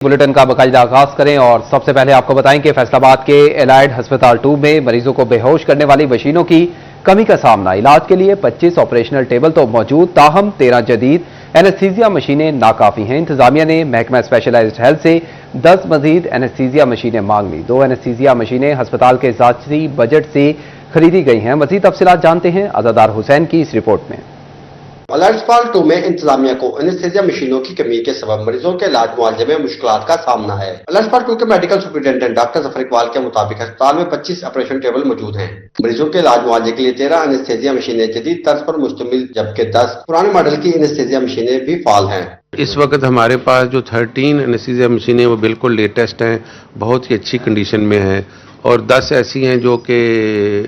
Bulletin का बाकायदा आगाज करें और सबसे पहले आपको बताएं कि फैसलाबाद के एलाइड अस्पताल 2 में मरीजों को बेहोश करने वाली मशीनों की कमी का सामना। इलाज के लिए 25 ऑपरेशनल टेबल तो मौजूद, ताहम 13 जदीद एनेस्थीसिया मशीनें नाकाफी हैं। इंतजामिया ने महकमा स्पेशलाइज्ड हेल्थ से 10 मजीद एनेस्थीसिया मशीनें मांग ली। 2 एनेस्थीसिया मशीनें अस्पताल के ज़ाती बजट से खरीदी गई हैं। मजीद तफसीलात जानते हैं अज़ादार हुसैन की इस रिपोर्ट में। एलाइड अस्पताल 2 में इंतजामिया को एनेस्थीसिया मशीनों की कमी के सबब मरीजों के इलाज मुआवजे में मुश्किलात का सामना है। एलाइड अस्पताल 2 के medical superintendent doctor Zafar Iqbal के मुताबिक अस्पताल में 25 ऑपरेशन टेबल मौजूद हैं। मरीजों के इलाज मुआवजे के लिए 13 एनेस्थीसिया मशीनें जदीद तर्ज पर मुश्तमिल, जबकि 10 पुराने मॉडल की एनेस्थीसिया मशीनें भी फाल हैं। इस वक्त हमारे पास जो 13 एनेस्थीसिया मशीनें वो बिल्कुल लेटेस्ट हैं, बहुत ही अच्छी कंडीशन में हैं, और 10 ऐसी हैं जो कि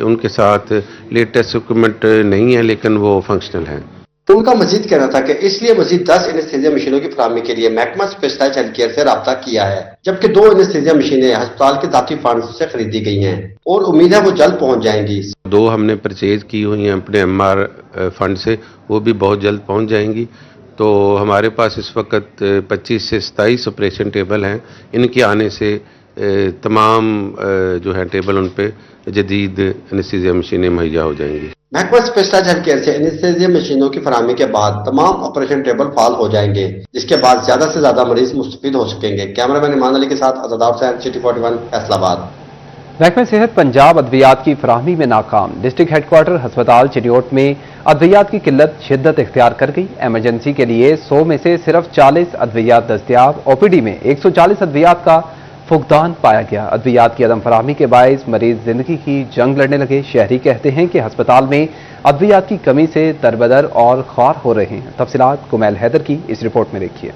उनके साथ लेटेस्ट इक्विपमेंट नहीं है लेकिन वो फंक्शनल हैं। उनका मजीद कहना था कि इसलिए मजीद 10 एनेस्थीसिया मशीनों की फराहमी के लिए महकमा स्पेशलाइज्ड हेल्थ केयर से रब्ता किया है, जबकि 2 एनेस्थीसिया मशीनें अस्पताल के ज़ाती फंड से खरीदी गई हैं और उम्मीद है वो जल्द पहुंच जाएंगी। 2 हमने परचेज की हुई हैं अपने एमआर फंड से, वो भी बहुत जल्द पहुंच जाएंगी। तो हमारे पास इस वक्त 25 से 27 ऑपरेशन टेबल हैं। इनके आने से तमाम जो है टेबल उन पे जदीद एनेस्थीसिया मशीनें मुहैया हो जाएंगी। महकमा स्पेशलाइज्ड हेल्थ केयर से एनेस्थीसिया मशीनों की फराहमी के बाद तमाम ऑपरेशन टेबल फाल हो जाएंगे, जिसके बाद ज्यादा से ज्यादा मरीज मुस्तफीद हो सकेंगे। कैमरामैन इमान अली के साथ अज़ादार हुसैन, सिटी 41, फैसलाबाद। महकमा सेहत पंजाब अद्वियात की फराहमी में नाकाम। डिस्ट्रिक्ट हेडक्वार्टर अस्पताल चिन्योट में अद्वियात की किल्लत शिद्दत इख्तियार कर गई। एमरजेंसी के लिए 100 में से सिर्फ 40 अद्वियात दस्तियाब। ओपीडी में 140 अद्वियात का फुकदान पाया गया। अद्वियात की अदम फराहमी के बायस मरीज जिंदगी की जंग लड़ने लगे। शहरी कहते हैं कि अस्पताल में अद्वियात की कमी से दरबदर और ख्वार हो रहे हैं। तफसीलात कुमैल हैदर की इस रिपोर्ट में देखिए।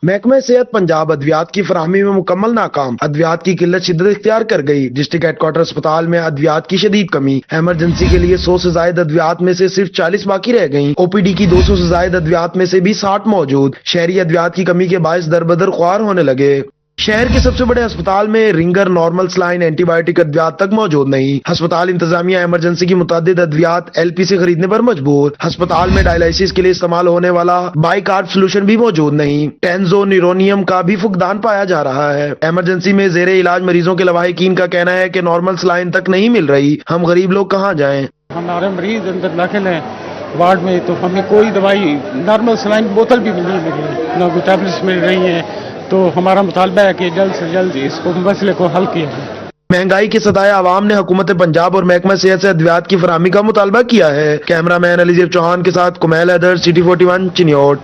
महकमा सेहत पंजाब अद्वियात की फराहमी में मुकम्मल नाकाम। अद्वियात की किल्लत शिद्दत इख्तियार कर गई। डिस्ट्रिक्ट हेडक्वार्टर अस्पताल में अद्वियात की शदीद कमी। एमरजेंसी के लिए 100 से ज्यादा अद्वियात में से सिर्फ 40 बाकी रह गईं। ओपीडी की 200 से ज्यादा अद्वियात में से भी 60 मौजूद। शहरी अद्वियात की कमी के बायस दरबदर ख्वार होने लगे। शहर के सबसे बड़े अस्पताल में रिंगर, नॉर्मल सलाइन, एंटीबायोटिक अद्वियात तक मौजूद नहीं। अस्पताल इंतजामिया एमरजेंसी की मुतादिद अद्वियात एलपी से खरीदने पर मजबूर। अस्पताल में डायलिसिस के लिए इस्तेमाल होने वाला बाइकार्ब सोल्यूशन भी मौजूद नहीं। टेंजोनिरोनियम का भी फुकदान पाया जा रहा है। एमरजेंसी में जेरे इलाज मरीजों के लवाहिकीन का कहना है कि नॉर्मल सलाइन तक नहीं मिल रही। हम गरीब लोग कहाँ जाएं? हमारे मरीज अंदर दाखिल हैं वार्ड में, तो हमें कोई दवाई, नॉर्मल सलाइन बोतल भी नहीं मिल रही, ना कोई टैबलेट्स मिल रही हैं। तो हमारा मुतालबा है कि जल्द से जल्द इसको मसले को हल किया जाए। महंगाई के सताए आवाम ने हुकूमत पंजाब और महकमा सेहत से अद्वियात की फराहमी का मुतालबा किया है। कैमरामैन अलीजेब चौहान के साथ कुमैल हैदर, सिटी 41, चिन्योट।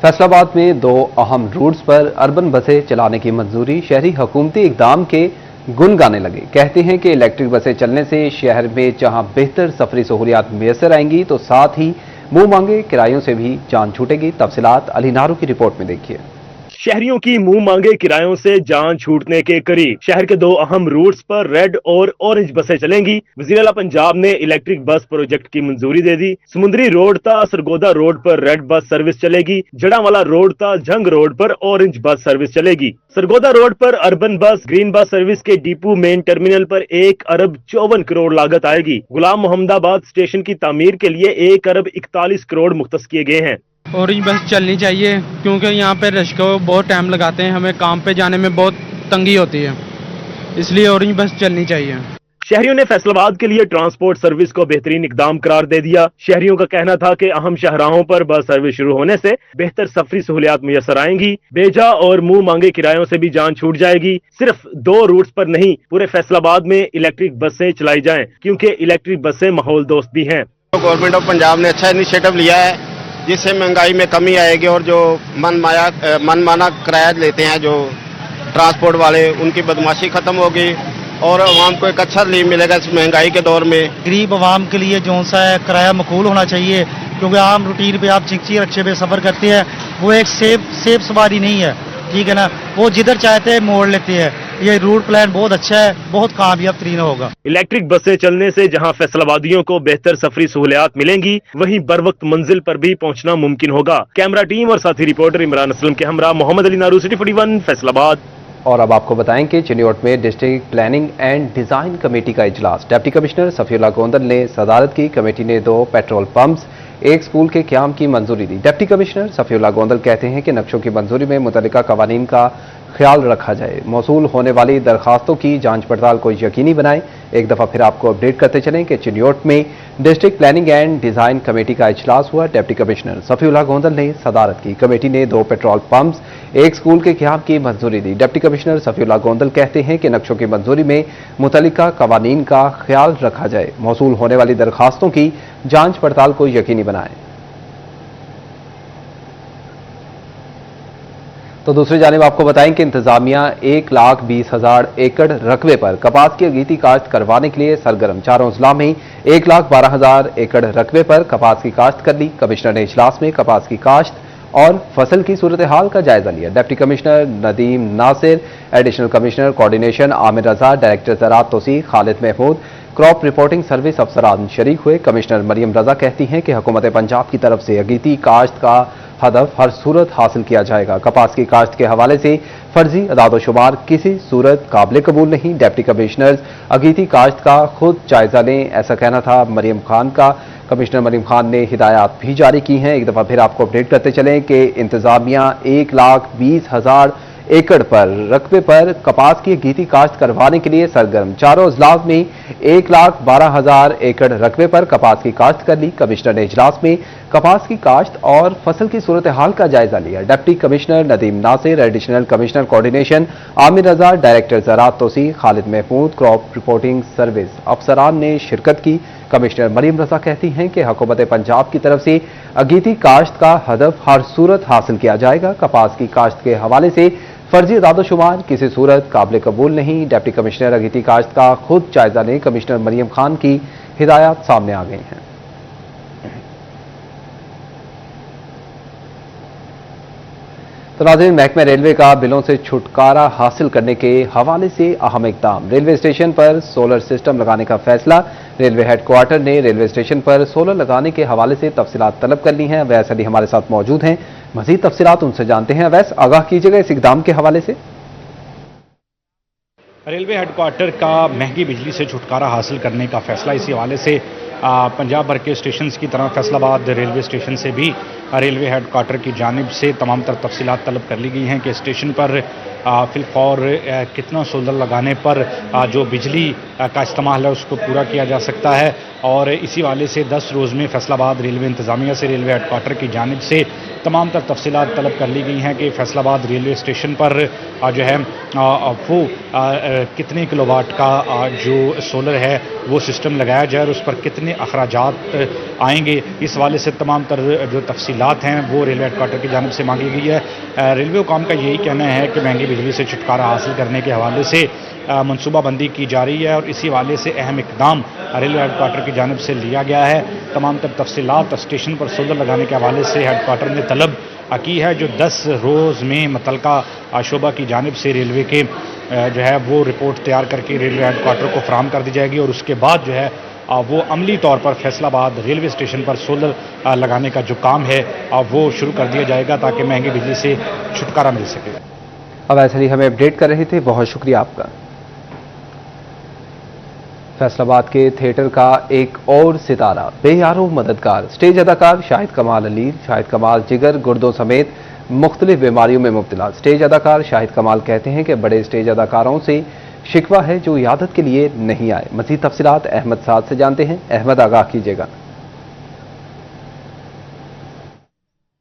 फैसलाबाद में 2 अहम रूट्स पर अर्बन बसें चलाने की मंजूरी। शहरी हुकूमती इकदाम के गुन गाने लगे। कहते हैं कि इलेक्ट्रिक बसें चलने से शहर में जहां बेहतर सफरी सहूलियात मैसर आएंगी तो साथ ही मुंह मांगे किरायों से भी जान छूटेगी। तफसीलात अली नारू की रिपोर्ट में देखिए। शहरियों की मुंह मांगे किरायों से जान छूटने के करीब। शहर के 2 अहम रूट्स पर रेड और ऑरेंज बसें चलेंगी। वज़ीर आला पंजाब ने इलेक्ट्रिक बस प्रोजेक्ट की मंजूरी दे दी। समुंदरी रोड ता सरगोदा रोड पर रेड बस सर्विस चलेगी। जड़ावाला रोड ता जंग रोड पर ऑरेंज बस सर्विस चलेगी। सरगोदा रोड पर अर्बन बस, ग्रीन बस सर्विस के डिपो मेन टर्मिनल पर 1 अरब 54 करोड़ लागत आएगी। गुलाम मोहम्मदाबाद स्टेशन की तामीर के लिए 1 अरब 41 करोड़ मुख्तस किए गए हैं। ऑरेंज बस चलनी चाहिए क्योंकि यहाँ पे रश को बहुत टाइम लगाते हैं, हमें काम पे जाने में बहुत तंगी होती है, इसलिए ऑरेंज बस चलनी चाहिए। शहरियों ने फैसलाबाद के लिए ट्रांसपोर्ट सर्विस को बेहतरीन इकदाम करार दे दिया। शहरियों का कहना था कि अहम शाहराहों पर बस सर्विस शुरू होने से बेहतर सफरी सहूलियात मुयसर आएंगी। बेजा और मुंह मांगे किरायों से भी जान छूट जाएगी। सिर्फ 2 रूट्स पर नहीं, पूरे फैसलाबाद में इलेक्ट्रिक बसें चलाई जाएं क्योंकि इलेक्ट्रिक बसें माहौल दोस्त भी हैं। गवर्नमेंट ऑफ पंजाब ने अच्छा इनिशिएटिव लिया है जिससे महंगाई में कमी आएगी और जो मनमाना किराया लेते हैं जो ट्रांसपोर्ट वाले, उनकी बदमाशी खत्म होगी और आवाम को एक अच्छा रिलीफ मिलेगा इस महंगाई के दौर में। गरीब आवाम के लिए जो सा है किराया मकबूल होना चाहिए, क्योंकि आम रूटीन पे आप चिकची रक्शे पे सफर करते हैं, वो एक सेफ सवारी नहीं है, ठीक है ना। वो जिधर चाहते हैं मोड़ लेते हैं। ये रूट प्लान बहुत अच्छा है, बहुत कामयाब तरीन होगा। इलेक्ट्रिक बसें चलने से जहां फैसलाबादियों को बेहतर सफरी सहूलियात मिलेंगी, वहीं बर वक्त मंजिल पर भी पहुंचना मुमकिन होगा। कैमरा टीम और साथी रिपोर्टर इमरान असलम के हमरा मोहम्मद अली नारू, सिटी 41, फैसलाबाद। और अब आपको बताएं कि चिन्योट में district planning and design committee का इजलास। डिप्टी कमिश्नर सफीउल्लाह गोंदल ने सदारत की। कमेटी ने 2 पेट्रोल पंप्स, एक स्कूल के क़याम की मंजूरी दी। डिप्टी कमिश्नर सफीउल्लाह गोंदल कहते हैं कि नक्शों की मंजूरी में मुतल्लिका कवानीन का ख्याल रखा जाए, मौसूल होने वाली दरखास्तों की जांच पड़ताल को यकीनी बनाएं। एक दफ़ा फिर आपको अपडेट करते चलें कि चिन्योट में district planning and design committee का इजलास हुआ। डिप्टी कमिश्नर सफीउल्लाह गोंदल ने सदारत की। कमेटी ने 2 पेट्रोल पंप्स, एक स्कूल के क़याम की मंजूरी दी। डिप्टी कमिश्नर सफीउल्लाह गोंदल कहते हैं कि नक्शों की मंजूरी में मुतल्लिका कवानीन का ख्याल रखा जाए, मौसूल होने वाली दरखास्तों की जांच पड़ताल को यकीनी बनाएं। तो दूसरी जानिब आपको बताएं कि इंतजामिया 1,20,000 एकड़ रकबे पर कपास की अगीती काश्त करवाने के लिए सरगर्म। चारों अजला में 1,12,000 एकड़ रकबे पर कपास की काश्त कर ली। कमिश्नर ने इजलास में कपास की काश्त और फसल की सूरत हाल का जायजा लिया। Deputy commissioner Nadeem Nasir, additional commissioner coordination Amir Raza, director ज़राअत Tauseeq Khalid Mahmood, crop reporting service अफसरान शरीक हुए। कमिश्नर मरियम रजा कहती हैं कि हुकूमत पंजाब की तरफ से अगीती काश्त का हदफ हर सूरत हासिल किया जाएगा। कपास की काश्त के हवाले से फर्जी अदाद-ओ-शुमार किसी सूरत काबिल कबूल नहीं। डिप्टी कमिश्नर अगीती काश्त का खुद जायजा लें, ऐसा कहना था मरियम खान का। कमिश्नर मरियम खान ने हिदायत भी जारी की हैं। एक दफ़ा फिर आपको अपडेट करते चलें कि इंतजामिया 1,20,000 एकड़ पर रकबे पर कपास की अगीती काश्त करवाने के लिए सरगर्म। चारों अजलास में 1,12,000 एकड़ रकबे पर कपास की काश्त कर ली। कमिश्नर ने इजलास में कपास की काश्त और फसल की सूरत हाल का जायजा लिया। Deputy commissioner Nadeem Nasir, additional commissioner coordination Amir Raza, director ज़राअत Tauseeq Khalid Mahmood, crop reporting service अफसरान ने शिरकत की। कमिश्नर मरियम रजा कहती हैं कि हुकूमत पंजाब की तरफ से अगीती काश्त का हदफ हर सूरत हासिल किया जाएगा। कपास की काश्त के हवाले से फर्जी अदाद-ओ-शुमार किसी सूरत काबिल कबूल नहीं। डिप्टी कमिश्नर अगीती काश्त का खुद जायजा लें। कमिश्नर मरियम खान की हिदायत सामने आ गई हैं। तो नाज़रीन, महकमे रेलवे का बिलों से छुटकारा हासिल करने के हवाले से अहम इक़दाम। रेलवे स्टेशन पर सोलर सिस्टम लगाने का फैसला। रेलवे हेडक्वार्टर ने रेलवे स्टेशन पर सोलर लगाने के हवाले से तफसीलात तलब कर ली हैं। अवैस अली हमारे साथ मौजूद हैं, मजीद तफसीलात उनसे जानते हैं। अवैस, आगाह कीजिएगा इस इक़दाम के हवाले से। रेलवे हेडक्वार्टर का महंगी बिजली से छुटकारा हासिल करने का फैसला, इसी हवाले से पंजाब भर के स्टेशन की तरह फैसलाबाद रेलवे स्टेशन से भी रेलवे हेडक्वार्टर की जानिब से तमाम तर तफसीलात तलब कर ली गई हैं कि स्टेशन पर फिलफौर कितना सोलर लगाने पर जो बिजली का इस्तेमाल है उसको पूरा किया जा सकता है। और इसी वाले से 10 रोज़ में फैसलाबाद रेलवे इंतज़ामिया से रेलवे हेडक्वार्टर की जानिब से तमाम तर तफसीलात तलब कर ली गई हैं कि फैसलाबाद रेलवे स्टेशन पर जो है वो कितने किलोवाट का जो सोलर है वो सिस्टम लगाया जाए और उस पर कितने अखराजात आएंगे। इस वाले से तमाम तर जो तफसीलात हैं वो रेलवे हेडक्वार्टर की जानिब से मांगी गई है। रेलवे हुकाम का यही कहना है कि महंगी बिजली से छुटकारा हासिल करने के हवाले से मनसूबाबंदी की जा रही है और इसी वाले से अहम इकदाम रेलवे हेडक्वार्टर की जानिब से लिया गया है। तमाम तर तफसीलात स्टेशन पर सोलर लगाने के हवाले से हेडक्वार्टर ने तलब की है, जो 10 रोज़ में मुतल्लिका शोबा की जानिब से रेलवे के जो है वो रिपोर्ट तैयार करके रेलवे हेडक्वार्टर को फराहम कर दी जाएगी और उसके बाद जो है वो अमली तौर पर फैसलाबाद रेलवे स्टेशन पर सोलर लगाने का जो काम है वो शुरू कर दिया जाएगा ताकि महंगी बिजली से छुटकारा मिल सके। अवैस अली हमें अपडेट कर रहे थे, बहुत शुक्रिया आपका। फैसलाबाद के थिएटर का एक और सितारा, बेयारो मददगार स्टेज अदाकार शाहिद कमाल अली। शाहिद कमाल जिगर गुर्दों समेत मुख्तलिफ बीमारियों में मुब्तला स्टेज अदाकार शाहिद कमाल कहते हैं कि बड़े स्टेज अदाकारों से शिकवा है जो इयादत के लिए नहीं आए। मज़ीद तफसीलात अहमद साद से जानते हैं। अहमद, आगाह कीजिएगा।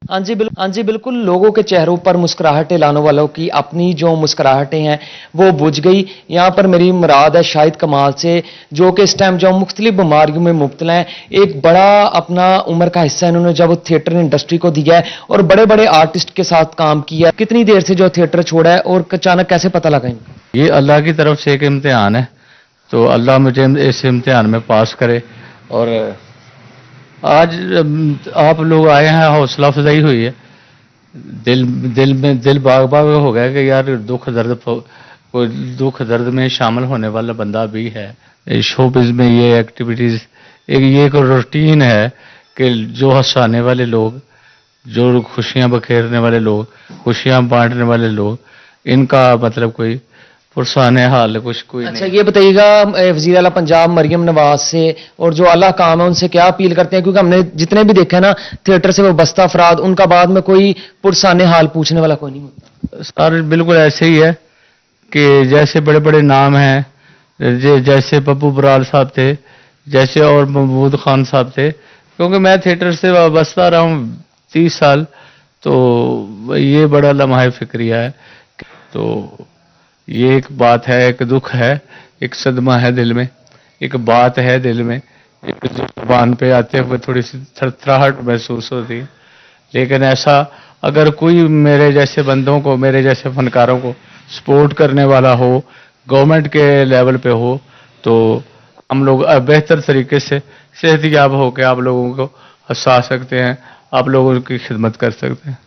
हाँ जी बिल्कुल, लोगों के चेहरों पर मुस्कुराहटें लाने वालों की अपनी जो मुस्कुराहटें हैं वो बुझ गई। यहाँ पर मेरी मुराद है शाहिद कमाल से, जो कि इस टाइम जो मुख्तलिफ बीमारियों में मुब्तला हैं। एक बड़ा अपना उम्र का हिस्सा इन्होंने जब थिएटर इंडस्ट्री को दिया है और बड़े बड़े आर्टिस्ट के साथ काम किया। कितनी देर से जो थिएटर छोड़ा है और अचानक कैसे पता लगा इनको? ये अल्लाह की तरफ से एक इम्तिहान है, तो अल्लाह मुझे इस इम्तिहान में पास करे। और आज आप लोग आए हैं, हौसला अफजाई हुई है, दिल बाग बाग हो गया कि यार दुख दर्द में शामिल होने वाला बंदा भी है। शोबिज़ में ये एक्टिविटीज़ एक रूटीन है कि जो हंसाने वाले लोग, जो खुशियां बखेरने वाले लोग, खुशियां बांटने वाले लोग, इनका मतलब कोई पुरसाने हाल कुछ कोई अच्छा नहीं। ये बताइएगा, वजीर आला पंजाब मरियम नवाज से और जो आला काम है उनसे क्या अपील करते हैं, क्योंकि हमने जितने भी देखे ना थिएटर से वो बस्ता अफराद, उनका बाद में कोई पुरसाने हाल पूछने वाला कोई नहीं होता। सर बिल्कुल ऐसे ही है कि जैसे बड़े बड़े नाम हैं, जैसे पप्पू बराल साहब थे, जैसे और महमूद खान साहब थे, क्योंकि मैं थिएटर से वाबस्ता रहा हूँ 30 साल, तो ये बड़ा लम्हा फिक्रिया है। तो ये एक बात है, एक दुख है, एक सदमा है दिल में, एक बात है दिल में, एक जुबान पे आते हुए थोड़ी सी थरथराहट महसूस होती है। लेकिन ऐसा अगर कोई मेरे जैसे बंदों को, मेरे जैसे फनकारों को सपोर्ट करने वाला हो, गवर्नमेंट के लेवल पे हो, तो हम लोग बेहतर तरीके से सेहतयाब होकर आप लोगों को हंसा सकते हैं, आप लोगों की खिदमत कर सकते हैं।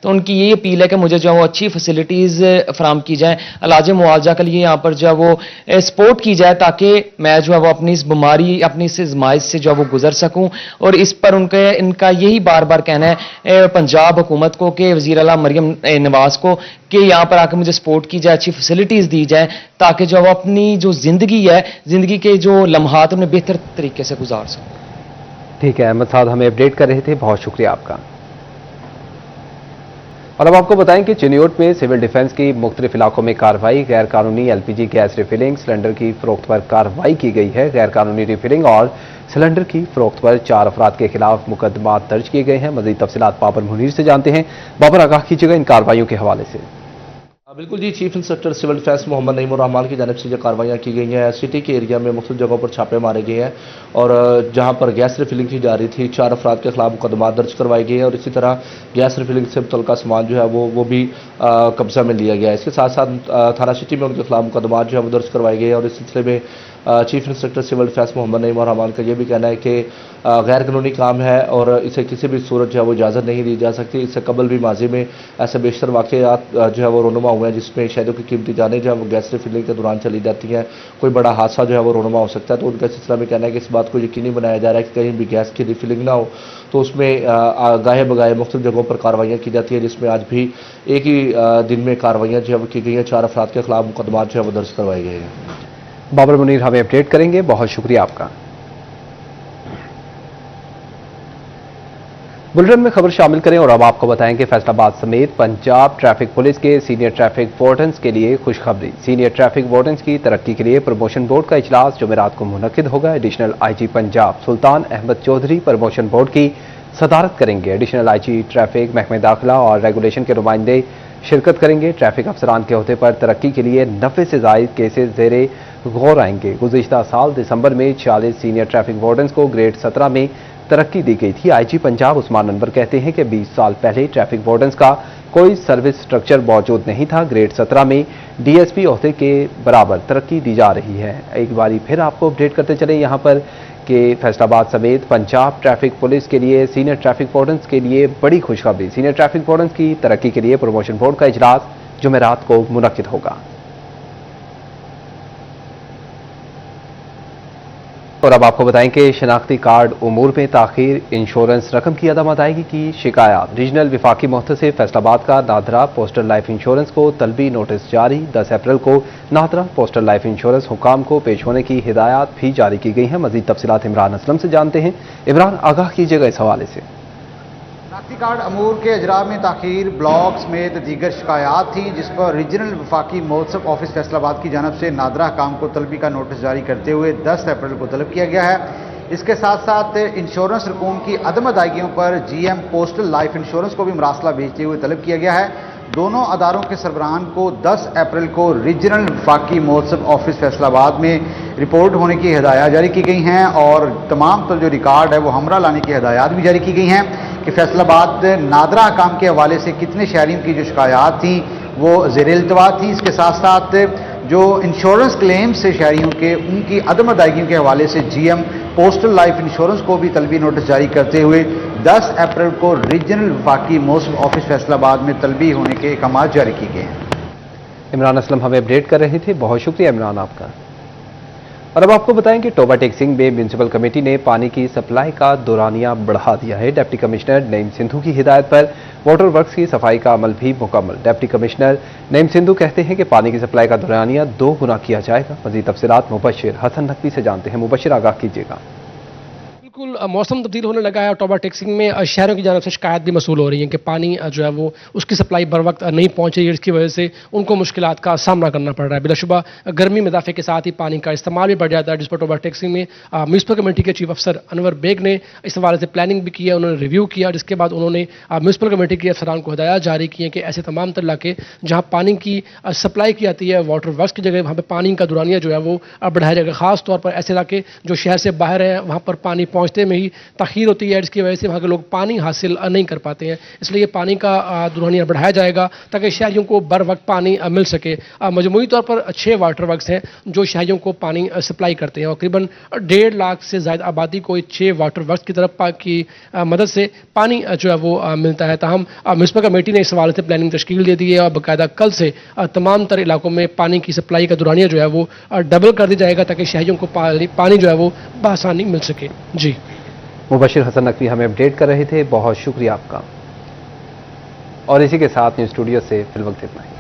तो उनकी यही अपील है कि मुझे जो है वो अच्छी फैसिलिटीज़ फराम की जाए, इलाज मुआवजा के लिए यहाँ पर जो है वो सपोर्ट की जाए, ताकि मैं जो है वो अपनी इस बीमारी, अपनी इस आजमाइश से जो है वो गुजर सकूं। और इस पर इनका यही बार बार कहना है पंजाब हुकूमत को, कि वज़ीर आला मरियम नवाज को, कि यहाँ पर आकर मुझे सपोर्ट की जाए, अच्छी फैसिलिटीज़ दी जाए, ताकि जो वो अपनी जो ज़िंदगी है, ज़िंदगी के जो लम्हात उन्हें बेहतर तरीके से गुजार सकूँ। ठीक है, अहमद साहब हमें अपडेट कर रहे थे, बहुत शुक्रिया आपका। और अब आपको बताएं कि चिन्योट में सिविल डिफेंस की मुख्तलिफ इलाकों में कार्रवाई, गैर कानूनी एलपीजी गैस रिफिलिंग, सिलेंडर की फरोख्त पर कार्रवाई की गई है। गैर कानूनी रिफिलिंग और सिलेंडर की फरोख्त पर 4 अफराद के खिलाफ मुकदमा दर्ज किए गए हैं। मजीद तफसीलात बाबर मुनीर से जानते हैं। बाबर, आगाह कीजिएगा इन कार्रवाइयों के हवाले से। बिल्कुल जी, chief inspector civil defence Mohammad Naeem Rehman की जानिब से जो कार्रवाइयाँ की गई हैं, सिटी के एरिया में मुख्तलिफ जगहों पर छापे मारे गए हैं और जहां पर गैस रिफिलिंग की जा रही थी 4 अफराद के खिलाफ मुकदमा दर्ज करवाई गई है और इसी तरह गैस रिफिलिंग से मुतल्लिका सामान जो है वो भी कब्जा में लिया गया है। इसके साथ साथ थाना सिटी में उनके खिलाफ मुकदमा जो है वो दर्ज करवाए गए हैं और इस सिलसिले में chief inspector civil defence Mohammad Naeem Rahman का ये भी कहना है कि गैर कानूनी काम है और इसे किसी भी सूरत जो है वो इजाज़त नहीं दी जा सकती। इससे कबल भी माजी में ऐसे बेशतर वाक़यात जो है वो रोनुमा हुए हैं, जिसमें शहदों की कीमती जानें जो है वो गैस रिफिलिंग के दौरान चली जाती हैं। कोई बड़ा हादसा जो है वो रोनुमा हो सकता है। तो उनका सिलसिला में कहना है कि इस बात को यकीनी बनाया जा रहा है कि कहीं भी गैस की रिफिलिंग ना हो, तो उसमें गाहे बगाहे मुख्तलिफ जगहों पर कार्रवाइयाँ की जाती हैं, जिसमें आज भी एक ही दिन में कार्रवाइयाँ जो है वो की गई हैं। 4 अफराद के खिलाफ मुकदमा जो है वो दर्ज करवाए गए हैं। बाबर मुनीर हमें अपडेट करेंगे, बहुत शुक्रिया आपका। बुलेटिन में खबर शामिल करें और अब आपको बताएं कि फैसलाबाद समेत पंजाब ट्रैफिक पुलिस के सीनियर ट्रैफिक वार्डन्स के लिए खुशखबरी। सीनियर ट्रैफिक वार्डन्स की तरक्की के लिए प्रमोशन बोर्ड का इजलास जुमेरात को मुनक्किद होगा। एडिशनल आईजी पंजाब सुल्तान अहमद चौधरी प्रमोशन बोर्ड की सदारत करेंगे। एडिशनल आईजी ट्रैफिक, महकमे दाखिला और रेगुलेशन के नुमाइंदे शिरकत करेंगे। ट्रैफिक अफसरान के अहदे पर तरक्की के लिए 90 से ज़ायद केसेस ज़ेरे गौर आएंगे। गुज़िश्ता साल दिसंबर में 40 सीनियर ट्रैफिक वार्डन्स को ग्रेड 17 में तरक्की दी गई थी। आईजी पंजाब उस्मान अनवर कहते हैं कि 20 साल पहले ट्रैफिक वार्डन्स का कोई सर्विस स्ट्रक्चर मौजूद नहीं था। ग्रेड 17 में डीएसपी ओहदे के बराबर तरक्की दी जा रही है। एक बारी फिर आपको अपडेट करते चले यहाँ पर कि फैसलाबाद समेत पंजाब ट्रैफिक पुलिस के लिए सीनियर ट्रैफिक वार्डन्स के लिए बड़ी खुशखबरी। सीनियर ट्रैफिक वार्डन्स की तरक्की के लिए प्रमोशन बोर्ड का इजलास जुमेरात को मुनक्किद होगा। और अब आपको बताएं कि शनाख्ती कार्ड उमूर में ताखीर, इंश्योरेंस रकम की अदम अदायगी की शिकायत। रीजनल विफाकी मुहतसिब फैसलाबाद का नादरा पोस्टल लाइफ इंश्योरेंस को तलबी नोटिस जारी। 10 अप्रैल को नादरा पोस्टल लाइफ इंश्योरेंस हुकाम को पेश होने की हिदायत भी जारी की गई हैं। मजीद तफसीलात इमरान असलम से जानते हैं। इमरान, आगाह कीजिएगा इस हवाले से। शनाख्ती कार्ड अमूर के इजरा में ताखीर, ब्लॉक समेत दीगर शिकायत थी, जिस पर रीजनल वफाकी मुहतसिब ऑफिस फैसलाबाद की जानब से नादरा हकाम को तलबी का नोटिस जारी करते हुए 10 अप्रैल को तलब किया गया है। इसके साथ साथ इंश्योरेंस रकूम की अदम अदायगियों पर जीएम पोस्टल लाइफ इंश्योरेंस को भी मरासला भेजते हुए तलब किया गया है। दोनों अदारों के सरबराहान को 10 अप्रैल को रीजनल वफाकी मुहतसिब ऑफिस फैसलाबाद में रिपोर्ट होने की हिदायत जारी की गई हैं और तमाम जो रिकॉर्ड है वो हमरा लाने की हिदायत भी जारी की गई हैं कि फैसलाबाद नादरा हकाम के हवाले से कितने शहरियों की जो शिकायत थी वो ज़ेर-ए-इल्तवा थी। इसके साथ साथ जो इंश्योरेंस क्लेम से शहरियों के उनकी अदम अदायगी के हवाले से जीएम पोस्टल लाइफ इंश्योरेंस को भी तलबी नोटिस जारी करते हुए 10 अप्रैल को रीजनल वफाकी मुहतसिब ऑफिस फैसलाबाद में तलबी होने के अहकाम जारी किए गए हैं। इमरान असलम हमें अपडेट कर रहे थे, बहुत शुक्रिया इमरान आपका। और अब आपको बताएं कि टोबा टेक्सिंग में म्यूनिसिपल कमेटी ने पानी की सप्लाई का दौरानिया बढ़ा दिया है। डिप्टी कमिश्नर नईम सिंधु की हिदायत पर वाटर वर्क्स की सफाई का अमल भी मुकम्मल। डिप्टी कमिश्नर नईम सिंधु कहते हैं कि पानी की सप्लाई का दौरानिया 2 गुना किया जाएगा। मजीद तफसीलात मुबशिर हसन नकवी से जानते हैं। मुबशिर, आगाह कीजिएगा। बिल्कुल मौसम तब्दील होने लगा है और टोबा टेक्सिंग में शहरों की जानब से शिकायत भी मसूल हो रही है कि पानी जो है वो उसकी सप्लाई बर वक्त नहीं पहुंच रही है, जिसकी वजह से उनको मुश्किलात का सामना करना पड़ रहा है। बिलाशुबा गर्मी में इजाफे के साथ ही पानी का इस्तेमाल भी बढ़ जाता है, जिस पर टोबा टेक्सिंग में म्यूनिसिपल कमेटी के चीफ अफसर अनवर बेग ने इस हवाले से प्लानिंग भी की है। उन्होंने रिव्यू किया, जिसके बाद उन्होंने म्यूनिसिपल कमेटी के अफसरान को हिदायत जारी की है कि ऐसे तमाम तर इलाके जहाँ पानी की सप्लाई की जाती है वाटर वर्क्स की जगह, वहाँ पर पानी का दुरानिया जो है वो बढ़ाया जाएगा। खास तौर पर ऐसे इलाके जो शहर से बाहर हैं, वहाँ पर पानी पहुँचते में ही तखीर होती है, जिसकी वजह से वहाँ के लोग पानी हासिल नहीं कर पाते हैं। इसलिए पानी का दुरानिया बढ़ाया जाएगा ताकि शहरियों को बर वक्त पानी मिल सके। मजमूई तौर पर 6 वाटर वर्क्स हैं जो शहरियों को पानी सप्लाई करते हैं और करीबन 1.5 लाख से ज़्यादा आबादी को 6 वाटर वर्क्स की तरफ की मदद से पानी जो है वो मिलता है। ताहम म्यूनिसिपल कमेटी ने इस हवाले से प्लानिंग तश्कील दे दी है और बाकायदा कल से तमाम तर इलाकों में पानी की सप्लाई का दुरानिया जो है वो डबल कर दिया जाएगा ताकि शहरियों को पानी जो है वो बआसानी मिल सके। जी, मुबशिर हसन नकवी हमें अपडेट कर रहे थे, बहुत शुक्रिया आपका। और इसी के साथ न्यूज़ स्टूडियो से फिल वक्त इतना ही।